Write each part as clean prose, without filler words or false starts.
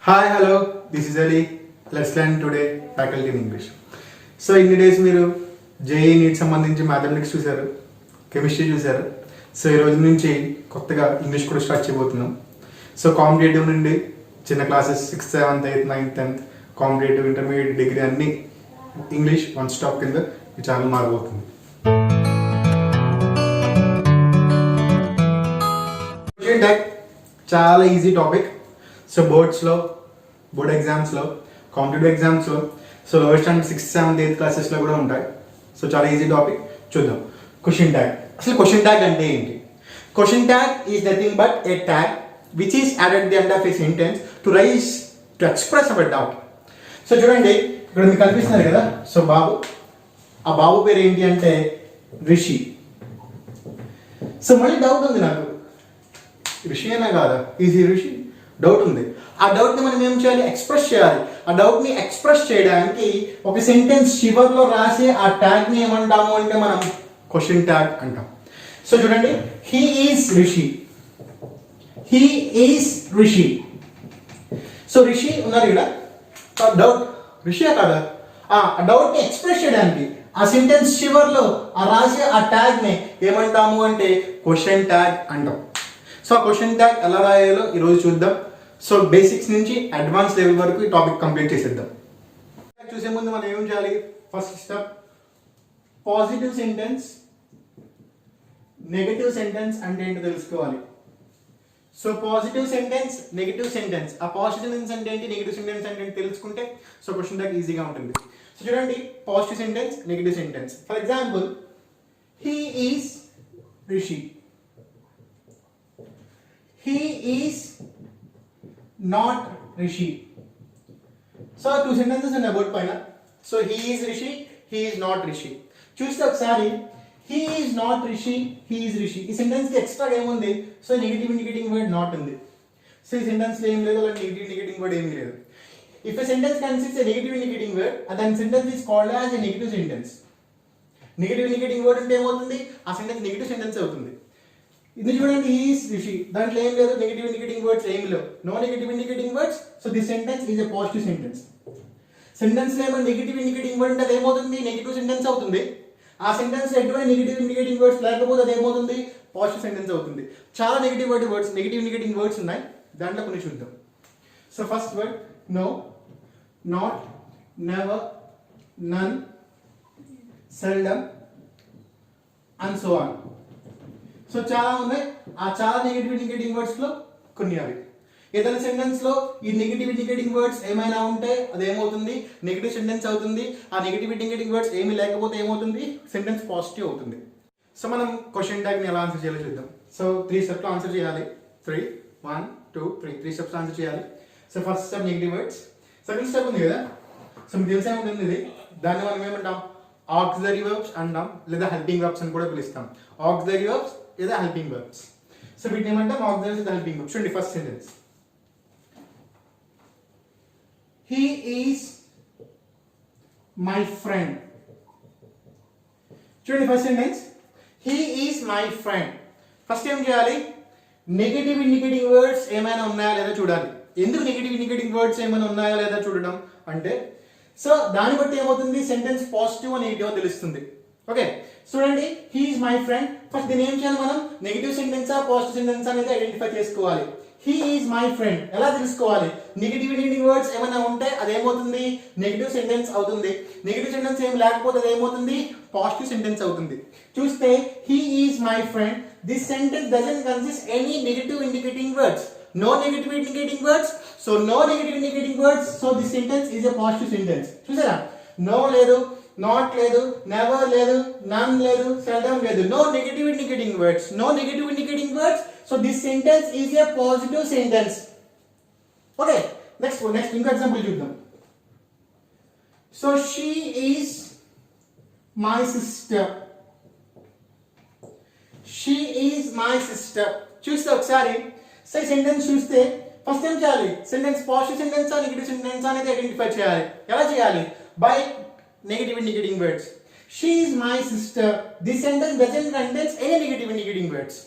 Hi hello this is Ali let's learn today faculty in English. So ఇన్ని days మీరు JEE NEET సంబంధించి mathematics చూశారు, chemistry చూశారు. So ఈ రోజు నుంచి కొత్తగా ఇంగ్లీష్ కూడా స్టార్ట్ చేయబోతున్నాం. సో కాంపిటేటివ్ నుండి చిన్న classes 6th 7th 8th 9th 10th competitive intermediate degree అన్ని ఇంగ్లీష్ వన్ స్టాప్ కింద ఈ ఛానల్ మారబోతుంది. చాలా ఈజీ టాపిక్. సో బోర్డ్ ఎగ్జామ్స్లో కాంపిటేటివ్ ఎగ్జామ్స్లో so lower standard 6th 7th 8th క్లాసెస్లో కూడా ఉంటాయి. సో చాలా ఈజీ టాపిక్. చూద్దాం. Question tag. అసలు క్వశ్చన్ ట్యాగ్ అంటే ఏంటి? Question tag is nothing but A tag which is added the end of A sentence to express our doubt. So చూడండి, ఇక్కడ మీకు కనిపిస్తున్నారు కదా. సో ఆ బాబు పేరు ఏంటి అంటే రిషి. సో మళ్ళీ డౌట్ ఉంది నాకు, రిషి అయినా కాదా, ఈజీ రిషి, డౌట్ ఉంది. ఆ డౌట్ని మనం ఏం చేయాలి? ఎక్స్ప్రెస్ చేయాలి. ఆ డౌట్ని ఎక్స్ప్రెస్ చేయడానికి ఒక సెంటెన్స్ చివర్లో రాసే ఆ ట్యాగ్ని ఏమంటాము అంటే మనం క్వశ్చన్ ట్యాగ్ అంటాం. సో చూడండి, he is Rishi. He is Rishi. So Rishi ఉన్నారు ఇక్కడ. డౌట్ రిషియా కాదా? ఆ డౌట్ని ఎక్స్ప్రెస్ చేయడానికి ఆ సెంటెన్స్ చివర్లో ఆ రాసే ఆ ట్యాగ్ని ఏమంటాము అంటే క్వశ్చన్ ట్యాగ్ అంటాం. సో ఆ క్వశ్చన్ ట్యాగ్ ఎలా రాయాలో ఈరోజు చూద్దాం. సో బేసిక్స్ నుంచి అడ్వాన్స్ లెవెల్ వరకు ఈ టాపిక్ కంప్లీట్ చేసేద్దాం. చూసే ముందు మనం ఏం చేయాలి? First step, positive sentence, negative sentence అంటే ఏంటో తెలుసుకోవాలి. So positive sentence, negative sentence, ఆ పాజిటివ్ సెంటెన్స్ అంటే ఏంటి, నెగటివ్ సెంటెన్స్ అంటే ఏంటి తెలుసుకుంటే సో క్వశ్చన్ ట్యాగ్ ఈజీగా ఉంటుంది. సో చూడండి, positive sentence, negative sentence. For example, he is Rishi. He is not Rishi. So two sentences in about paina. So he is Rishi, he is not Rishi. చూస్తే ఒకసారి he is not Rishi, he is Rishi. ఈ sentence కి extra ఏముంది? So negative indicating word not ఉంది. So ఈ sentence లో ఏం లేదు, అలా నెగటివ్ ఇండికేటింగ్ వర్డ్ ఏమీ లేదు. If a sentence consists a negative indicating word, then sentence is called as a negative sentence. Negative indicating word అంటే ఏమవుతుంది? ఆ సెంటెన్స్ నెగటివ్ సెంటెన్స్ అవుతుంది. ఇది చూడండి, ఈస్ రిషి, దాంట్లో ఏం లేదు, నెగటివ్ ఇండికేటింగ్ వర్డ్స్ ఏమి లేవు, no negative indicating words. So this sentence is a positive sentence. Sentence లో ఏమైనా నెగటివ్ ఇండికేటింగ్ వర్డ్ అంటే అది ఏమవుతుంది? నెగటివ్ సెంటెన్స్ అవుతుంది. ఆ సెంటెన్స్ ఎటువంటి నెగటివ్ ఇండికేటింగ్ వర్డ్స్ లేకపోతే అది ఏమవుతుంది? పాజిటివ్ సెంటెన్స్ అవుతుంది. చాలా నెగటివ్ ఇండికేటింగ్ వర్డ్స్ ఉన్నాయి, దాంట్లో కొన్ని చూద్దాం. So first word no, not, never, none, seldom and so on. So చాలా ఉన్నాయి. ఆ చాలా నెగటివ్ ఇండికేటింగ్ వర్డ్స్ లో కొన్ని అవి. ఏదైనా సెంటెన్స్ లో ఈ నెగటివ్ ఇండికేటింగ్ వర్డ్స్ ఏమైనా ఉంటే అది ఏమవుతుంది? నెగటివ్ సెంటెన్స్ అవుతుంది. ఆ నెగటివ్ ఇండికేటింగ్ వర్డ్స్ ఏమీ లేకపోతే ఏమవుతుంది? సెంటెన్స్ పాజిటివ్ అవుతుంది. సో మనం క్వశ్చన్ ట్యాగ్ ని ఎలా ఆన్సర్ చేయాలో చూద్దాం. సో 3 స్టెప్స్ లో ఆన్సర్ చేయాలి. 3 1 2 3 స్టెప్స్ ఆన్సర్ చేయాలి. So first step negative words. Second step ఉంది కదా, సో మీకు తెలిసే ఉంటుంది ఇది. దాన్ని మనం ఏమంటాం? ఆక్సిలరీ వర్బ్స్ అంటాం, లేదా హెల్పింగ్ వర్బ్స్ అని కూడా పిలుస్తాం. ఆక్సిలరీ వర్బ్స్ లేదా హెల్పింగ్ వర్బ్స్. సో వీటిని ఏమంటాం? ఆక్సిలరీ లేదా హెల్పింగ్ వర్బ్స్. చూడండి, first sentence, he is my friend. చూడండి, first sentence, he is my friend. First ఏం చేయాలి? నెగటివ్ ఇండికేటింగ్ వర్డ్స్ ఏమైనా ఉన్నాయా లేదా చూడాలి. ఎందుకు నెగటివ్ ఇండికేటింగ్ వర్డ్స్ ఏమైనా ఉన్నాయా లేదా చూడడం అంటే, సో దాన్ని బట్టి ఏమవుతుంది? సెంటెన్స్ పాజిటివ్ నెగిటివ్ తెలుస్తుంది. ఓకే, చూడండి, he is my friend. First దీన్ని ఏం చేయాలి? మనం నెగిటివ్ సెంటెన్సా పాజిటివ్ సెంటెన్స్ అనేది ఐడెంటిఫై చేసుకోవాలి. హీ ఈజ్ మై ఫ్రెండ్ ఎలా తెలుసుకోవాలి? నెగిటివ్ ఇండికేటింగ్ వర్డ్స్ ఏమైనా ఉంటే అది ఏమవుతుంది? నెగిటివ్ సెంటెన్స్ అవుతుంది. నెగిటివ్ సెంటెన్స్ ఏం లేకపోతే అది ఏమవుతుంది? పాజిటివ్ సెంటెన్స్ అవుతుంది. చూస్తే he is my friend, this sentence doesn't consist any negative indicating words. No negative indicating words, so no negative indicating words, so this sentence is a positive sentence. చూసారా? No లేదు, not లేదు, never లేదు, none లేదు, seldom లేదు. No negative indicating words, no negative indicating words, so this sentence is a positive sentence. Okay, next ఇంకో example చూద్దాం. So she is my sister. She is my sister. చూస్తే ఒకసారి so ఈ sentence చూస్తే first ఏం చేయాలి? Sentence positive sentence negative sentence అనేది identify చేయాలి. ఎలా చేయాలి? By negative indicating words. She is my sister, this sentence doesn't contains any negative indicating words.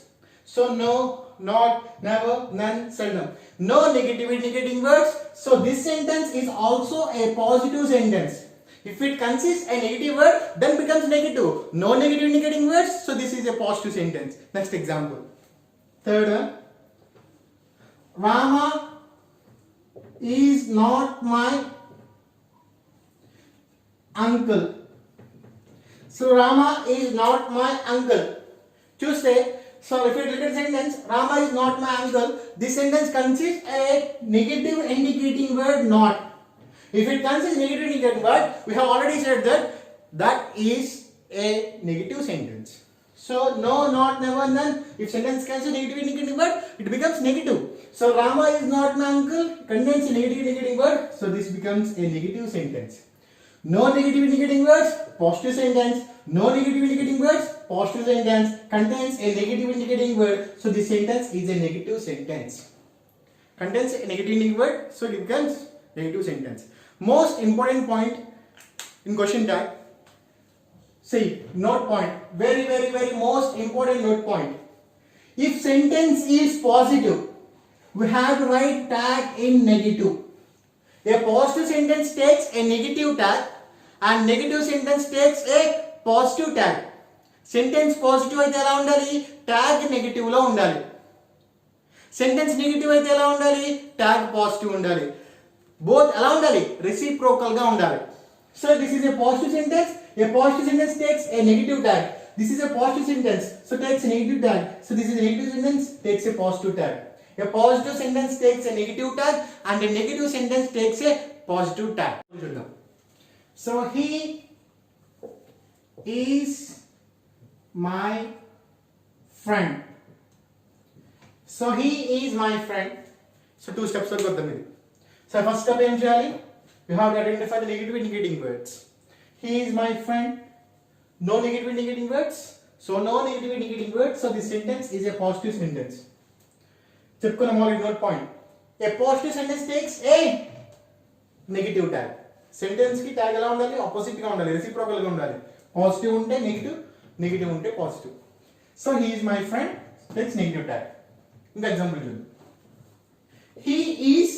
So no, not, never, none, seldom. No negative indicating words. So this sentence is also a positive sentence. If it consists a negative word, then becomes negative. No negative indicating words, so this is a positive sentence. Next example. Third one. Rama is not my uncle. So Rama is not my uncle. Tuesday. So if you look at the sentence, Rama is not my uncle, this sentence consists a negative indicating word not. If it consists negative indicating word, we have already said that that is a negative sentence. So no, not, never, none. If sentence consists negative indicating word, it becomes negative. So Rama is not my uncle contains a negative indicating word, so this becomes a negative sentence. No negative indicating words, positive sentence. No negative indicating words, positive sentence contains a negative indicating word, so this sentence is a negative sentence. Contains a negative indicating word, so it becomes negative sentence. Most important point in question tag. See, note point. Very, very, very most important note point. If sentence is positive, we have to write tag in negative. A positive sentence takes a negative tag and negative sentence takes a positive tag. Sentence positive అయితే ఎలా ఉండాలి, tag negative లో ఉండాలి. Sentence negative అయితే ఎలా ఉండాలి, tag positive ఉండాలి. Both ఎలా ఉండాలి, reciprocal గా ఉండాలి. So this is a positive sentence. A positive sentence takes a negative tag. This is a positive sentence, so takes a negative tag. So this is a negative sentence, takes a positive tag. A positive sentence takes a negative tag and a negative sentence takes a positive tag. So he is my friend. So he is my friend. So two steps are got them. So first step em cheyali, you have to identify the negative indicating words. He is my friend. No negative indicating words. So no negative indicating words. So this sentence is a positive sentence. చెప్పుకున్న మొదటి note point. A positive sentence takes a negative tag. Sentence కి tag ఎలా ఉండాలి, opposite గా ఉండాలి, reciprocal గా ఉండాలి. Positive ఉంటే నెగిటివ్, నెగిటివ్ ఉంటే positive. So he is my friend takes negative tag. ఇంకా ఎగ్జాంపుల్ చూద్దాం. He is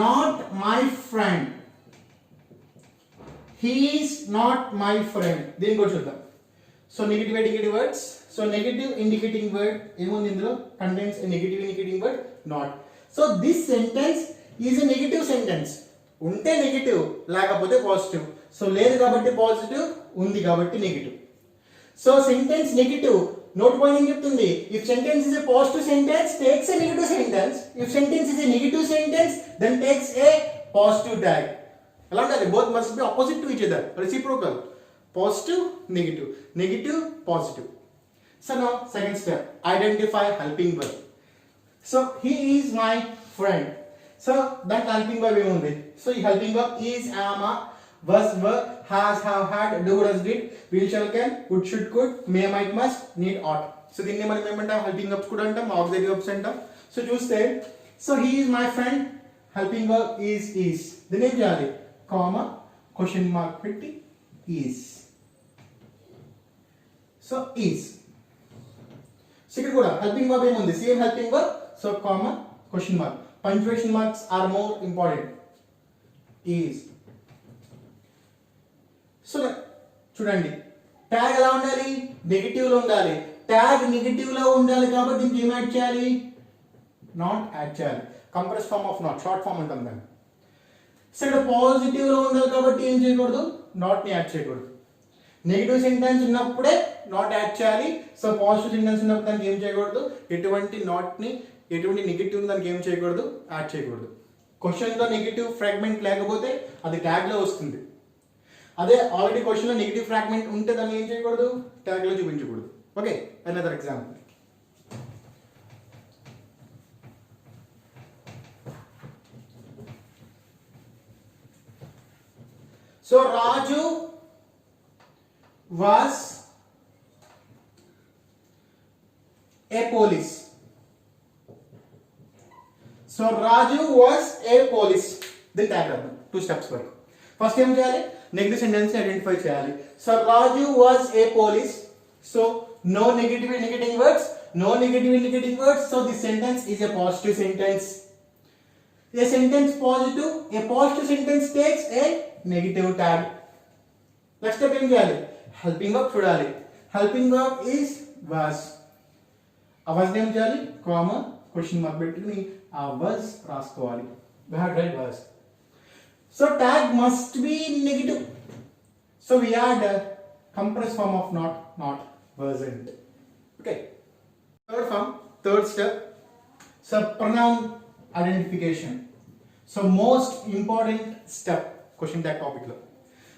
not my friend. He is not my friend. దీన్ని కూడా చూద్దాం. So negative indicative words. So negative indicating word ఏముంది ఇందులో, contains a negative indicating word not. So this sentence is a negative sentence. ఉంటే negative, లేకపోతే positive. So లేదు కాబట్టి positive, ఉంది కాబట్టి negative. So sentence negative. Note point ఏం చెప్తుంది, if sentence is a positive sentence takes a negative sentence. If sentence is a negative sentence then takes a positive tag. ఎలా ఉండాలి, both must be opposite to each other, reciprocal. Positive negative, negative positive. So now second step, identify helping verb. So he is my friend. So that helping verb ఏముంది, so ఈ helping verb is, am, are, was, were, has, have, had, do, does, did, will, shall, can, would, should, could, may, might, must, need, ought. So దీన్ని మనం ఏమంటాం, helping verbs కూడా అంటాం, auxiliary verbs అంటాం. So చూస్తే, so he is my friend, helping verb is. దీన్ని ఏం చేయాలి, కామా క్వశ్చన్ మార్క్ పెట్టి is. So is. సో ఇక్కడ కూడా helping verb ఏముంది, same helping verb, so comma question mark. Punctuation marks are more important. Is. So చూడండి, tag ఎలా ఉండాలి, నెగిటివ్ లో ఉండాలి. ట్యాగ్ నెగిటివ్ లో ఉండాలి కాబట్టి దీనికి ఏం యాడ్ చేయాలి, నాట్ యాడ్ చేయాలి. Compress form of not, short form అంటాం దాన్ని. సో ఇక్కడ పాజిటివ్ లో ఉండాలి కాబట్టి ఏం చేయకూడదు, నాట్ ని యాడ్ చేయకూడదు. నెగిటివ్ సెంటెన్స్ ఉన్నప్పుడే నాట్ యాడ్ చేయాలి. సో పాజిటివ్ సెంటెన్స్ ఉన్నప్పుడు దానికి ఏం చేయకూడదు, ఎటువంటి నాట్ ని, ఎటువంటి నెగిటివ్ దానికి ఏం చేయకూడదు, యాడ్ చేయకూడదు. క్వశ్చన్ లో నెగిటివ్ ఫ్రాగ్మెంట్ లేకపోతే అది ట్యాగ్ లో వస్తుంది. అదే ఆల్రెడీ క్వశ్చన్ లో నెగిటివ్ ఫ్రాగ్మెంట్ ఉంటే దాన్ని ఏం చేయకూడదు, ట్యాగ్ లో చూపించకూడదు. Okay, another example. So Raju was a police. So Raju was a police. Then tag చేద్దాం, 2 steps వరకు. ఫస్ట్ ఏం చేయాలి, నెగటివ్ సెంటెన్స్ ఐడెంటిఫై చేయాలి. So Raju was a police. So no negative indicating words. No negative indicating words, so this sentence is a positive sentence. A sentence positive, a positive sentence takes a negative tag. Next step em cheyali? Helping verb chudali. Helping verb is was. A was em cheyali? Comma question mark పెట్టుకుని a was రాసుకోవాలి. We have read was. So tag must be negative. So we add a compressed form of not wasn't. Okay. Third step. So pronoun identification. So most important step question tag topic లో.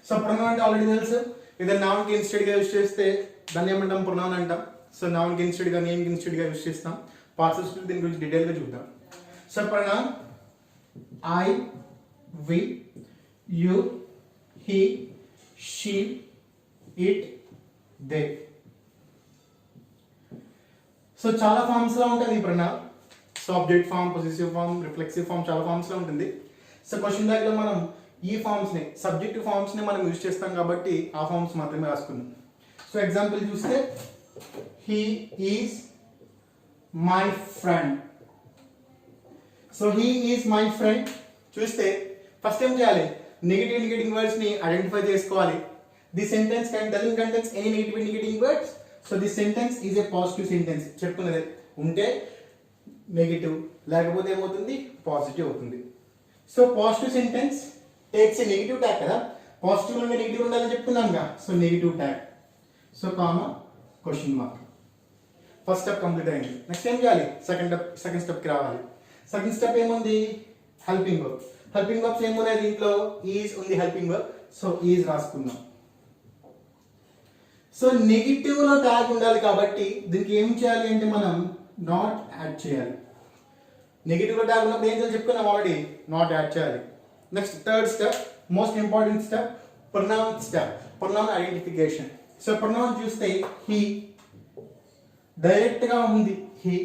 So pronoun అంటే already తెలుసు. ఏదైనా noun కి instead గా use చేస్తే దాన్ని ఏమంటాం? Pronoun అంటాం. సో నౌన్ కి ఇన్స్టెడ్ గా నేమ్ కి ఇన్స్టెడ్ గా యూస్ చేస్తాం. పార్ట్స్ దీని గురించి డీటెయిల్ గా చూద్దాం. So pronoun I, we, you, he, she, it, they. So చాలా ఫార్మ్స్ లో ఉంటుంది ఈ pronoun. So object form, possessive form, reflexive form చాలా ఫార్మ్స్ లో ఉంటుంది. సో క్వశ్చన్ బ్యాగ్ లో మనం ఈ ఫార్మ్స్ ని, సబ్జెక్టివ్ ఫార్మ్స్ ని మనం యూజ్ చేస్తాం కాబట్టి ఆ ఫార్మ్స్ మాత్రమే రాసుకున్నాం. సో ఎగ్జాంపుల్ చూస్తే he is my friend. So he is my friend చూస్తే ఫస్ట్ ఏం చేయాలి? నెగటివ్ ఇండికేటింగ్ వర్డ్స్ ని ఐడెంటిఫై చేసుకోవాలి. The sentence doesn't contains any negative indicating words. So this sentence is a positive sentence. చెప్పుకున్నది ఉంటే negative, లేకపోతే ఏమవుతుంది? పాజిటివ్ అవుతుంది. So positive sentence takes a negative tag కదా. పాజిటివ్ నుండి నెగిటివ్ ఉండాలని చెప్తున్నానుగా. So negative tag. So comma question mark. First step complete అయింది. నెక్స్ట్ ఏం చేయాలి? సెకండ్ స్టెప్ కి రావాలి. సెకండ్ స్టెప్ ఏముంది? Helping verb. హెల్పింగ్ వర్బ్స్ ఏమున్నాయి దీంట్లో? ఈజ్ ఉంది హెల్పింగ్ వర్బ్. సో ఈజ్ రాసుకుందాం. సో నెగిటివ్ లో ట్యాగ్ ఉండాలి కాబట్టి దీనికి ఏం చేయాలి అంటే మనం నాట్ యాడ్ చేయాలి. నెగిటివ్ లో ట్యాగ్ ఉన్నప్పుడు ఏం చేయాలి చెప్పుకున్నాం ఆల్రెడీ. నాట్ యాడ్ చేయాలి. Next third step, most important step, pronoun step, pronoun identification. So pronoun చూస్తే హీ డైరెక్ట్ గా ఉంది. హీ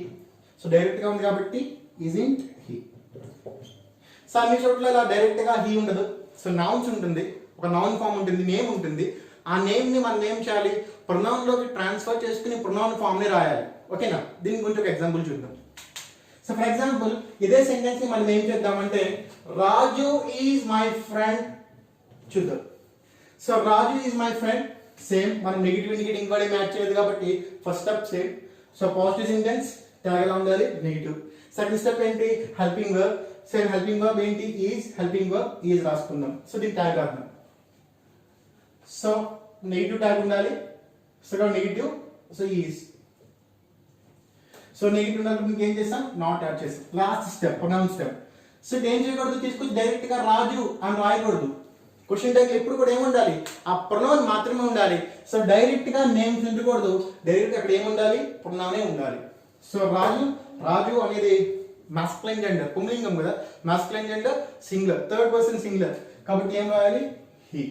సో డైరెక్ట్ గా ఉంది కాబట్టి isn't he. సో అన్ని చోట్ల ఇలా డైరెక్ట్ గా హీ ఉండదు. సో నౌన్స్ ఉంటుంది, ఒక నౌన్ ఫామ్ ఉంటుంది, నేమ్ ఉంటుంది. ఆ నేమ్ ని మనం ఏం చేయాలి? ప్రొనౌన్ లోకి ట్రాన్స్ఫర్ చేసుకుని ప్రొనౌన్ ఫామ్ ని రాయాలి. ఓకేనా? దీని గురించి ఒక ఎగ్జాంపుల్ చూద్దాం. సో ఫర్ ఎగ్జాంపుల్ ఇదే సెంటెన్స్ ని మనం ఏం చేద్దామంటే రాజు ఈజ్ మై ఫ్రెండ్ చూద్దాం. So Raju is my friend same, మనం నెగిటివ్ ఇండికేటింగ్ వర్డ్ ఏం యాడ్ చేయలేదు కాబట్టి first step same. So positive sentence tag ఎలా ఉండాలి? నెగిటివ్. సెకండ్ స్టెప్ ఏంటి? Helping verb. Same helping verb ఏంటి? ఈజ్. హెల్పింగ్ వర్బ్ ఈజ్ రాసుకుందాం. సో దీని ట్యాగ్ రాద్దాం. సో నెగిటివ్ ట్యాగ్ ఉండాలి. So negative. So is. So negative ఉన్నప్పుడు ఏం చేస్తాం? నాట్ యాడ్ చేస్తాం. Last step pronoun step. So ఏం చేయకూడదు? తీసుకొచ్చి డైరెక్ట్ గా రాజు అని రాయకూడదు. క్వశ్చన్ ట్యాగ్ ఎప్పుడు కూడా ఏముండాలి? ఆ ప్రొనౌన్ మాత్రమే ఉండాలి. సో డైరెక్ట్ గా నేమ్స్ ఉండకూడదు. డైరెక్ట్ అక్కడ ఏముండాలి? ప్రొనౌనే ఉండాలి. సో రాజు అనేది మాస్కులైన్ జెండర్, పుంలింగం కదా. Masculine gender singular, third person singular కాబట్టి ఏం రాయాలి? హీ.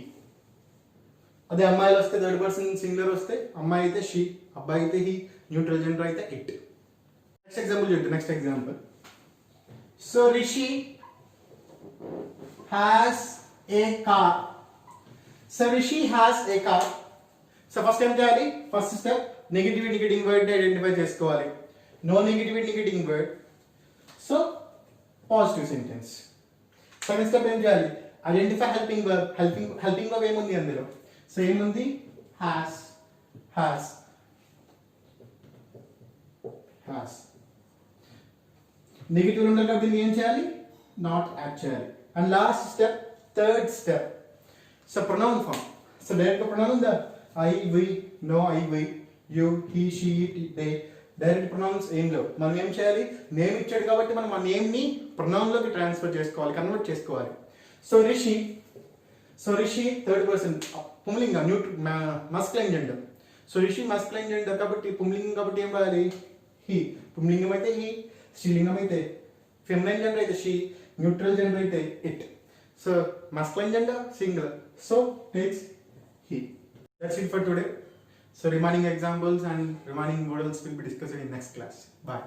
అదే అమ్మాయిలు వస్తే థర్డ్ పర్సన్ సింగులర్ వస్తే అమ్మాయి అయితే షీ, అబ్బాయి అయితే హీ, న్యూట్రల్ జెండర్ అయితే ఇట్. నెక్స్ట్ ఎగ్జాంపుల్ చూడండి. Next example. So Rishi has a car. So Rishi has a car. So first ఏం చేయాలి? First step negative indicating word identify చేసుకోవాలి. No negative indicating word. So positive sentence. Second step ఏం చేయాలి? Identify helping verb. Helping verb ఏముంది అందులో? So ఏముంది? Has. Negative ఉండాలి కాబట్టి దీన్ని ఏం చేయాలి? నాట్ యాడ్ చేయాలి. And last step, third step. So pronoun form. So direct pronoun ఉందా? I, we, no, I, we, you, he, she, it, they. Direct pronouns ఏం లేవు. మనం ఏం చేయాలి? నేమ్ ఇచ్చాడు కాబట్టి మనం ఆ నేమ్ ని ప్రొనౌన్ లోకి ట్రాన్స్ఫర్ చేసుకోవాలి, కన్వర్ట్ చేసుకోవాలి. సో రిషి థర్డ్ పర్సన్ పుంలింగం, masculine gender. So Rishi masculine gender కాబట్టి పుంలింగం కాబట్టి ఏం రాయాలి? హీ. పుంలింగం అయితే హీ, స్త్రీలింగం అయితే, ఫెమినైన్ జెండర్ అయితే షీ, న్యూట్రల్ జెండర్ అయితే it. So masculine gender singular, so takes he. That's it for today. So remaining examples and remaining models will be discussed in next class. Bye.